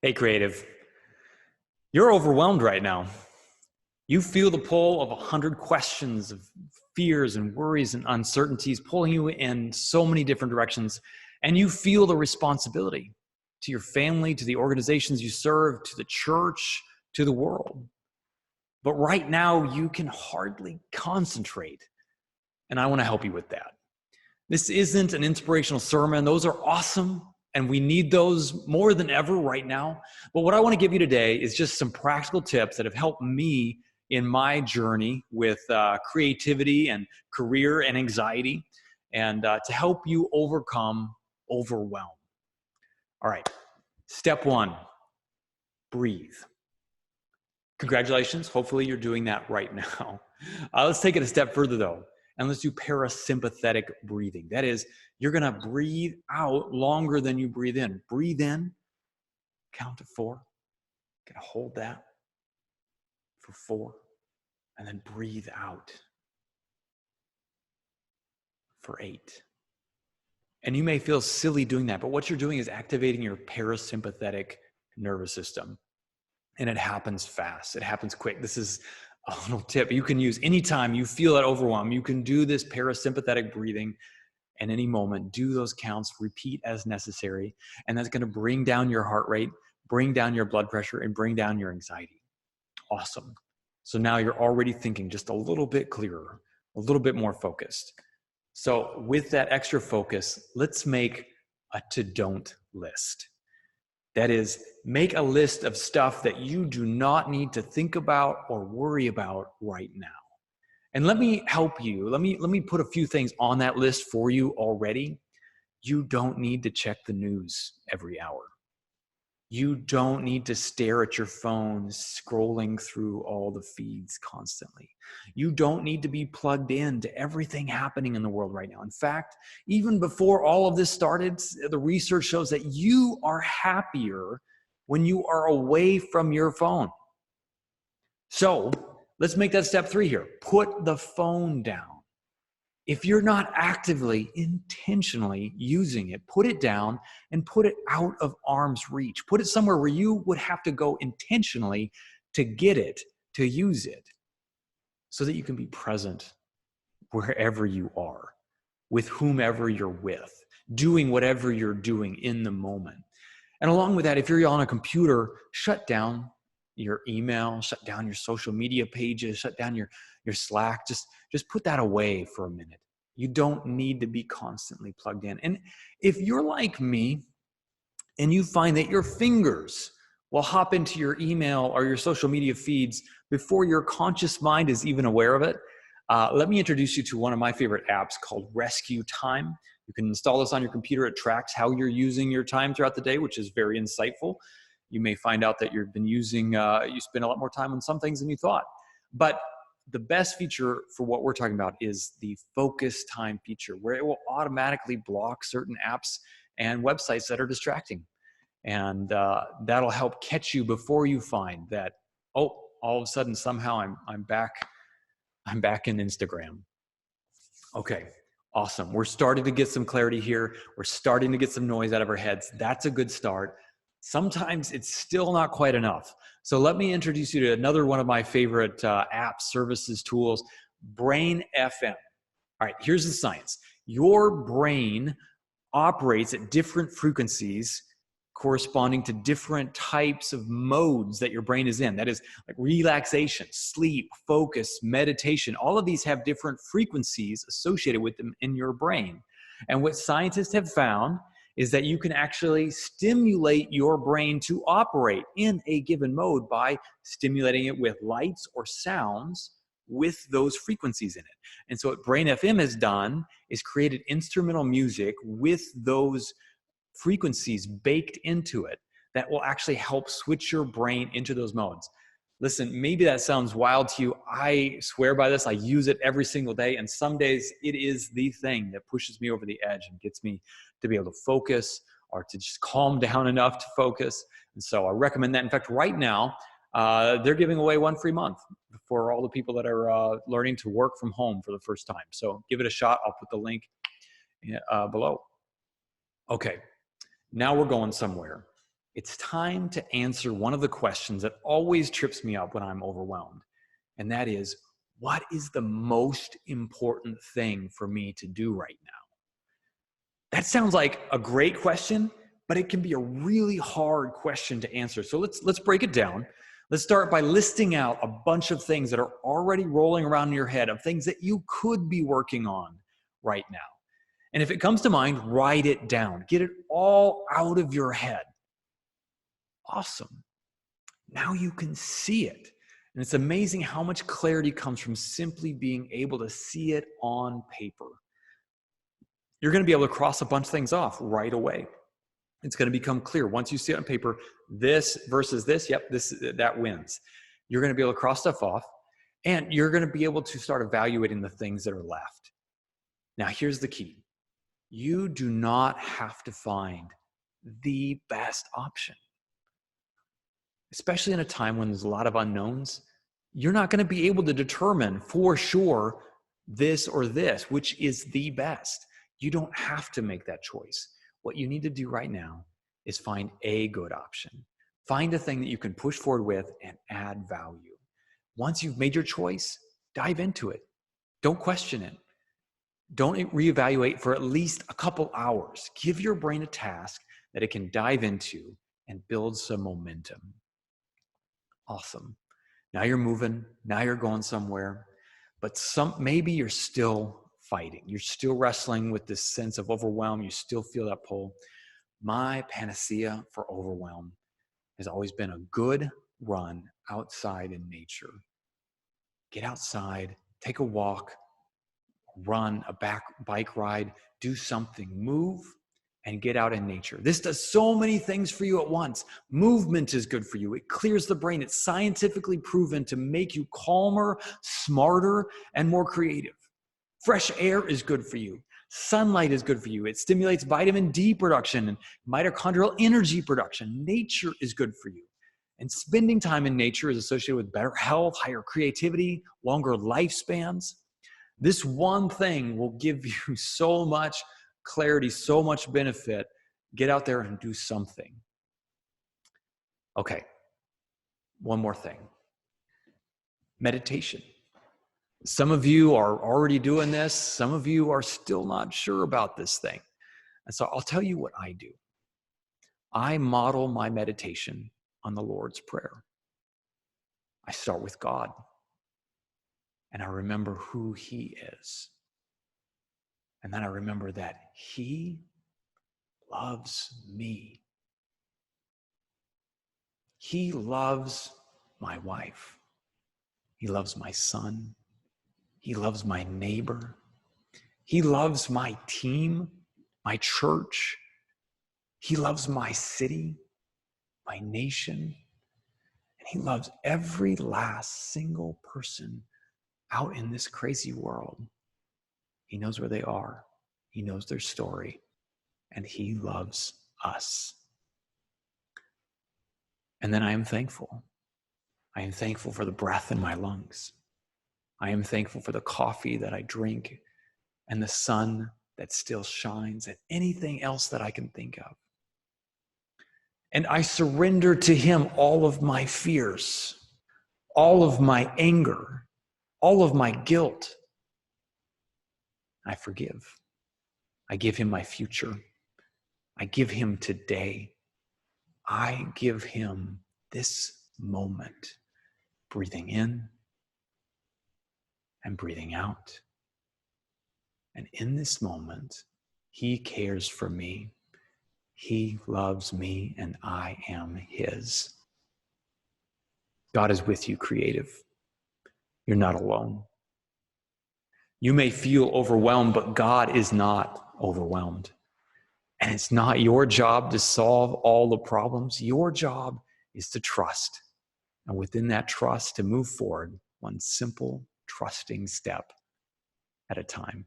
Hey, creative. You're overwhelmed right now. You feel the pull of 100 questions of fears and worries and uncertainties pulling you in so many different directions. And you feel the responsibility to your family, to the organizations you serve, to the church, to the world. But right now, you can hardly concentrate. And I want to help you with that. This isn't an inspirational sermon. Those are awesome, and we need those more than ever right now. But what I want to give you today is just some practical tips that have helped me in my journey with creativity and career and anxiety, and to help you overcome overwhelm. All right, step one, breathe. Congratulations. Hopefully you're doing that right now. Let's take it a step further though. And let's do parasympathetic breathing. That is, you're going to breathe out longer than you breathe in. Breathe in, count to 4. Going to hold that for 4. And then breathe out for 8. And you may feel silly doing that, but what you're doing is activating your parasympathetic nervous system. And it happens fast. It happens quick. This is a little tip you can use anytime you feel that overwhelm. You can do this parasympathetic breathing at any moment. Do those counts, repeat as necessary, and that's going to bring down your heart rate, bring down your blood pressure, and bring down your anxiety. Awesome. So now you're already thinking just a little bit clearer, a little bit more focused. So with that extra focus, let's make a to-don't list. That is, make a list of stuff that you do not need to think about or worry about right now. And let me help you. Let me put a few things on that list for you already. You don't need to check the news every hour. You don't need to stare at your phone, scrolling through all the feeds constantly. You don't need to be plugged in to everything happening in the world right now. In fact, even before all of this started, the research shows that you are happier when you are away from your phone. So let's make that step 3 here. Put the phone down. If you're not actively, intentionally using it, put it down and put it out of arm's reach. Put it somewhere where you would have to go intentionally to get it, to use it, so that you can be present wherever you are, with whomever you're with, doing whatever you're doing in the moment. And along with that, if you're on a computer, shut down your email, shut down your social media pages, shut down your Slack. Just put that away for a minute. You don't need to be constantly plugged in. And if you're like me and you find that your fingers will hop into your email or your social media feeds before your conscious mind is even aware of it, let me introduce you to one of my favorite apps called Rescue Time. You can install this on your computer. It tracks how you're using your time throughout the day, which is very insightful. You may find out that you've been using, you spend a lot more time on some things than you thought. But the best feature for what we're talking about is the focus time feature, where it will automatically block certain apps and websites that are distracting. And that'll help catch you before you find that, oh, all of a sudden, somehow I'm back in Instagram. Okay, awesome. We're starting to get some clarity here. We're starting to get some noise out of our heads. That's a good start. Sometimes it's still not quite enough. So let me introduce you to another one of my favorite apps, services, tools, Brain FM. All right, here's the science. Your brain operates at different frequencies corresponding to different types of modes that your brain is in. That is like relaxation, sleep, focus, meditation. All of these have different frequencies associated with them in your brain. And what scientists have found is that you can actually stimulate your brain to operate in a given mode by stimulating it with lights or sounds with those frequencies in it. And so what Brain FM has done is created instrumental music with those frequencies baked into it that will actually help switch your brain into those modes. Listen, maybe that sounds wild to you. I swear by this. I use it every single day, and some days it is the thing that pushes me over the edge and gets me to be able to focus or to just calm down enough to focus. And so I recommend that. In fact, right now, they're giving away 1 free month for all the people that are learning to work from home for the first time. So give it a shot. I'll put the link below. Okay, now we're going somewhere. It's time to answer one of the questions that always trips me up when I'm overwhelmed. And that is, what is the most important thing for me to do right now? That sounds like a great question, but it can be a really hard question to answer. So let's break it down. Let's start by listing out a bunch of things that are already rolling around in your head, of things that you could be working on right now. And if it comes to mind, write it down. Get it all out of your head. Awesome. Now you can see it. And it's amazing how much clarity comes from simply being able to see it on paper. You're going to be able to cross a bunch of things off right away. It's going to become clear. Once you see it on paper, this versus this, that wins. You're going to be able to cross stuff off, and you're going to be able to start evaluating the things that are left. Now, here's the key. You do not have to find the best option. Especially in a time when there's a lot of unknowns, you're not going to be able to determine for sure this or this, which is the best. You don't have to make that choice. What you need to do right now is find a good option. Find a thing that you can push forward with and add value. Once you've made your choice, dive into it. Don't question it. Don't reevaluate for at least a couple hours. Give your brain a task that it can dive into and build some momentum. Awesome. Now you're moving. Now you're going somewhere. But maybe you're still fighting. You're still wrestling with this sense of overwhelm. You still feel that pull. My panacea for overwhelm has always been a good run outside in nature. Get outside, take a walk, run, a bike ride, do something, move, and get out in nature. This does so many things for you at once. Movement is good for you. It clears the brain. It's scientifically proven to make you calmer, smarter, and more creative. Fresh air is good for you. Sunlight is good for you. It stimulates vitamin D production and mitochondrial energy production. Nature is good for you. And spending time in nature is associated with better health, higher creativity, longer lifespans. This one thing will give you so much clarity, so much benefit. Get out there and do something. Okay, one more thing. Meditation. Some of you are already doing this. Some of you are still not sure about this thing. And so I'll tell you what I do. I model my meditation on the Lord's Prayer. I start with God, and I remember who He is. And then I remember that He loves me. He loves my wife. He loves my son. He loves my neighbor. He loves my team, my church. He loves my city, my nation. And He loves every last single person out in this crazy world. He knows where they are. He knows their story. And He loves us. And then I am thankful. I am thankful for the breath in my lungs. I am thankful for the coffee that I drink and the sun that still shines and anything else that I can think of. And I surrender to Him all of my fears, all of my anger, all of my guilt. I forgive. I give Him my future. I give Him today. I give Him this moment, breathing in and breathing out. And in this moment, He cares for me. He loves me, and I am His. God is with you, creative. You're not alone. You may feel overwhelmed, but God is not overwhelmed. And it's not your job to solve all the problems. Your job is to trust. And within that trust, to move forward one simple, trusting step at a time.